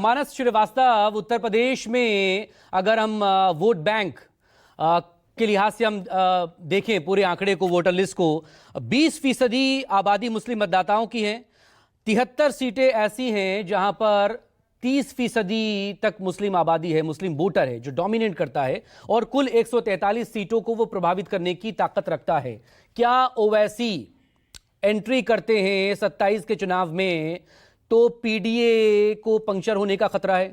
मानस श्रीवास्तव, उत्तर प्रदेश में अगर हम वोट बैंक के लिहाज से हम देखें पूरे आंकड़े को, वोटर लिस्ट को, 20% आबादी मुस्लिम मतदाताओं की है। 73 सीटें ऐसी हैं जहां पर 30% तक मुस्लिम आबादी है, मुस्लिम वोटर है जो डोमिनेट करता है, और कुल 143 सीटों को वो प्रभावित करने की ताकत रखता है। क्या ओवैसी एंट्री करते हैं 27 के चुनाव में तो पीडीए को पंक्चर होने का खतरा है?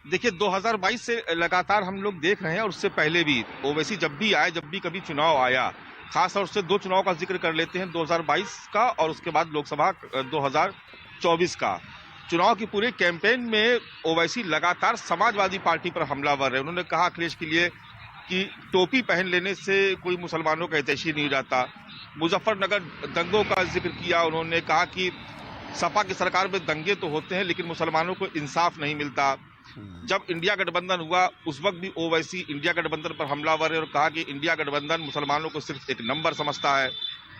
देखिए, 2022 से लगातार हम लोग देख रहे हैं, और उससे पहले भी ओवैसी जब भी आए, जब भी कभी चुनाव आया, खास तौर से दो चुनाव का जिक्र कर लेते हैं, 2022 का और उसके बाद लोकसभा 2024 का। चुनाव की पूरे कैंपेन में ओवैसी लगातार समाजवादी पार्टी पर हमलावर रहे। उन्होंने कहा अखिलेश के लिए कि टोपी पहन लेने से कोई मुसलमानों का हितैषी नहीं रहता। मुजफ्फरनगर दंगों का जिक्र किया। उन्होंने कहा कि सपा की सरकार में दंगे तो होते हैं लेकिन मुसलमानों को इंसाफ नहीं मिलता। जब इंडिया गठबंधन हुआ उस वक्त भी ओवैसी इंडिया गठबंधन पर हमलावर है और कहा कि इंडिया गठबंधन मुसलमानों को सिर्फ एक नंबर समझता है।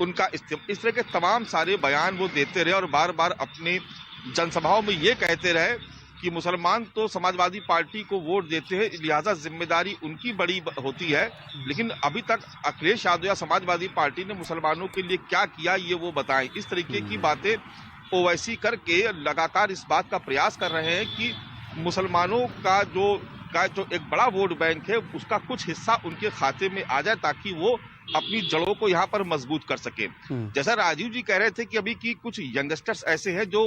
उनका इस तरह के तमाम सारे बयान वो देते रहे और बार बार अपनी जनसभाओं में ये कहते रहे कि मुसलमान तो समाजवादी पार्टी को वोट देते हैं, लिहाजा जिम्मेदारी उनकी बड़ी होती है। लेकिन अभी तक अखिलेश यादव या समाजवादी पार्टी ने मुसलमानों के लिए क्या किया ये वो बताएं। इस तरीके की बातें ओवैसी करके लगातार इस बात का प्रयास कर रहे हैं कि मुसलमानों का जो एक बड़ा वोट बैंक है उसका कुछ हिस्सा उनके खाते में आ जाए ताकि वो अपनी जड़ों को यहाँ पर मजबूत कर सके। जैसा राजीव जी कह रहे थे कि अभी की कुछ यंगस्टर्स ऐसे हैं जो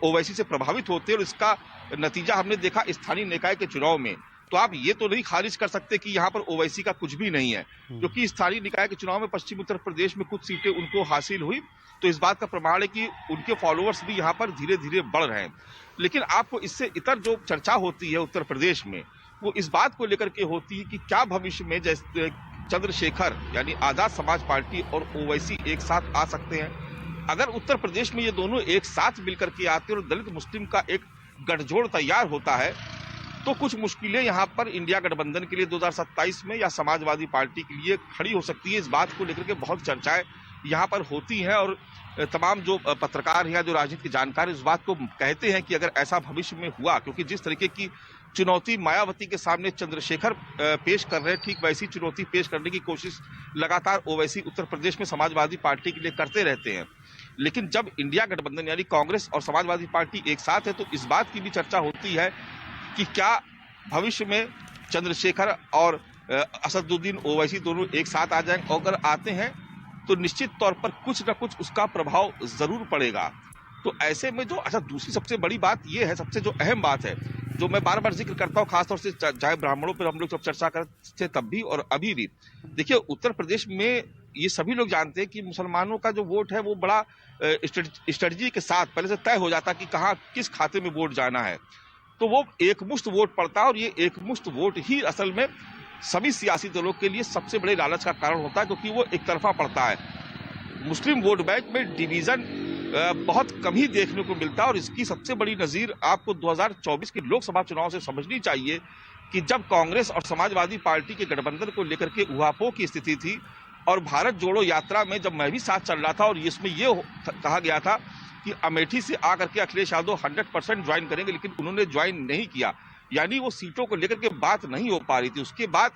ओवैसी से प्रभावित होते हैं, और इसका नतीजा हमने देखा स्थानीय निकाय के चुनाव में। तो आप ये तो नहीं खारिज कर सकते कि यहाँ पर ओवैसी का कुछ भी नहीं है, क्योंकि स्थानीय निकाय के चुनाव में पश्चिमी उत्तर प्रदेश में कुछ सीटें उनको हासिल हुई, तो इस बात का प्रमाण है कि उनके फॉलोअर्स भी यहाँ पर धीरे धीरे बढ़ रहे हैं। लेकिन आपको इससे इतर जो चर्चा होती है उत्तर प्रदेश में, वो इस बात को लेकर के होती है कि क्या भविष्य में जैसे चंद्रशेखर यानी आजाद समाज पार्टी और ओवैसी एक साथ आ सकते हैं। अगर उत्तर प्रदेश में ये दोनों एक साथ मिलकर के आते हैं और दलित मुस्लिम का एक गठजोड़ तैयार होता है तो कुछ मुश्किलें यहाँ पर इंडिया गठबंधन के लिए 2027 में या समाजवादी पार्टी के लिए खड़ी हो सकती है। इस बात को लेकर के बहुत चर्चाएं यहाँ पर होती हैं, और तमाम जो पत्रकार हैं, जो राजनीति के जानकार इस बात को कहते हैं कि अगर ऐसा भविष्य में हुआ, क्योंकि जिस तरीके की चुनौती मायावती के सामने चंद्रशेखर पेश कर रहे हैं, ठीक वैसी चुनौती पेश करने की कोशिश लगातार ओवैसी उत्तर प्रदेश में समाजवादी पार्टी के लिए करते रहते हैं। लेकिन जब इंडिया गठबंधन यानी कांग्रेस और समाजवादी पार्टी एक साथ है तो इस बात की भी चर्चा होती है कि क्या भविष्य में चंद्रशेखर और असदुद्दीन ओवैसी दोनों एक साथ आ जाएंगे। अगर आते हैं तो निश्चित तौर पर कुछ न कुछ उसका प्रभाव जरूर पड़ेगा। तो ऐसे में जो दूसरी सबसे बड़ी बात यह है, सबसे जो अहम बात है, जो मैं बार बार जिक्र करता हूँ, खासतौर से चाहे ब्राह्मणों पर हम लोग जब चर्चा करते थे तब भी और अभी भी, देखिए उत्तर प्रदेश में ये सभी लोग जानते हैं कि मुसलमानों का जो वोट है वो बड़ा स्ट्रेटजी के साथ पहले से तय हो जाता है कि कहाँ किस खाते में वोट जाना है। तो वो एकमुश्त वोट पड़ता है, और ये एकमुश्त वोट ही असल में सभी सियासी दलों के लिए सबसे बड़े लालच का कारण होता है, क्योंकि वो एक तरफा पड़ता है। मुस्लिम वोट बैंक में डिवीजन बहुत कम ही देखने को मिलता है, और इसकी सबसे बड़ी नजीर आपको 2024 के लोकसभा चुनाव से समझनी चाहिए कि जब कांग्रेस और समाजवादी पार्टी के गठबंधन को लेकर के उहापोह की स्थिति थी, और भारत जोड़ो यात्रा में जब मैं भी साथ चल रहा था और इसमें ये कहा गया था कि अमेठी से आकर के अखिलेश यादव 100% ज्वाइन करेंगे, लेकिन उन्होंने ज्वाइन नहीं किया, यानी वो सीटों को लेकर के बात नहीं हो पा रही थी। उसके बाद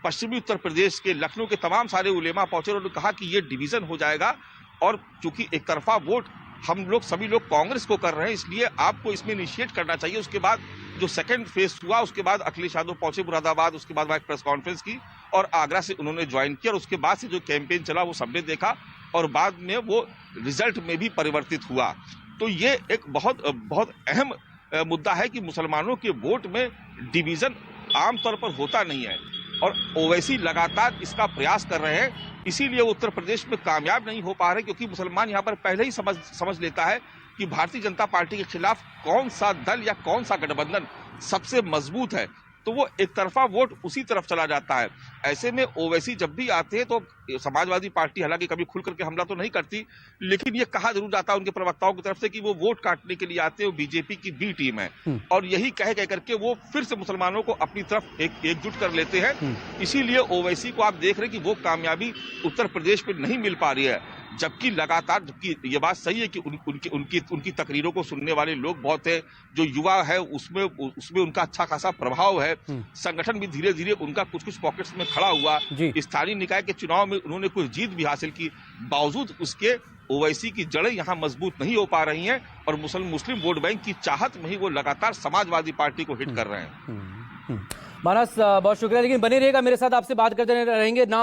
पश्चिमी उत्तर प्रदेश के लखनऊ के तमाम सारे उलेमा पहुंचे और उन्होंने कहा कि ये डिवीजन हो जाएगा, और चूंकि एक तरफा वोट हम लोग सभी लोग कांग्रेस को कर रहे हैं इसलिए आपको इसमें इनिशिएट करना चाहिए। उसके बाद जो सेकंड फेज हुआ, उसके बाद अखिलेश यादव पहुंचे मुरादाबाद, उसके बाद वहां प्रेस कॉन्फ्रेंस की और आगरा से उन्होंने ज्वाइन किया, और उसके बाद से जो कैंपेन चला वो सबने देखा और बाद में वो रिजल्ट में भी परिवर्तित हुआ। तो ये एक बहुत अहम मुद्दा है कि मुसलमानों के वोट में डिवीजन आमतौर पर होता नहीं है, और ओवैसी लगातार इसका प्रयास कर रहे हैं। इसीलिए उत्तर प्रदेश में कामयाब नहीं हो पा रहे, क्योंकि मुसलमान यहाँ पर पहले ही समझ लेता है कि भारतीय जनता पार्टी के खिलाफ कौन सा दल या कौन सा गठबंधन सबसे मजबूत है, तो वो एक तरफा वोट उसी तरफ चला जाता है। ऐसे में ओवैसी जब भी आते हैं तो समाजवादी पार्टी हालांकि कभी खुल करके हमला तो नहीं करती, लेकिन ये कहा जरूर जाता है उनके प्रवक्ताओं की तरफ से कि वो वोट काटने के लिए आते हैं, वो बीजेपी की बी टीम है, और यही कह करके वो फिर से मुसलमानों को अपनी तरफ एकजुट कर लेते हैं। इसीलिए ओवैसी को आप देख रहे हैं कि वो कामयाबी उत्तर प्रदेश में नहीं मिल पा रही है, जबकि लगातार, जबकि ये बात सही है कि उनकी तकरीरों को सुनने वाले लोग बहुत है, जो युवा है उसमें उनका अच्छा खासा प्रभाव है, संगठन भी धीरे धीरे उनका कुछ पॉकेट्स में खड़ा हुआ। स्थानीय निकाय के चुनाव में उन्होंने कुछ जीत भी हासिल की, बावजूद उसके ओवैसी की जड़ें यहाँ मजबूत नहीं हो पा रही हैं, और मुस्लिम वोट बैंक की चाहत में ही वो लगातार समाजवादी पार्टी को हिट कर रहे हैं। मानस, बहुत शुक्रिया, लेकिन बने रहिएगा मेरे साथ, आपसे बात करते रहेंगे ना।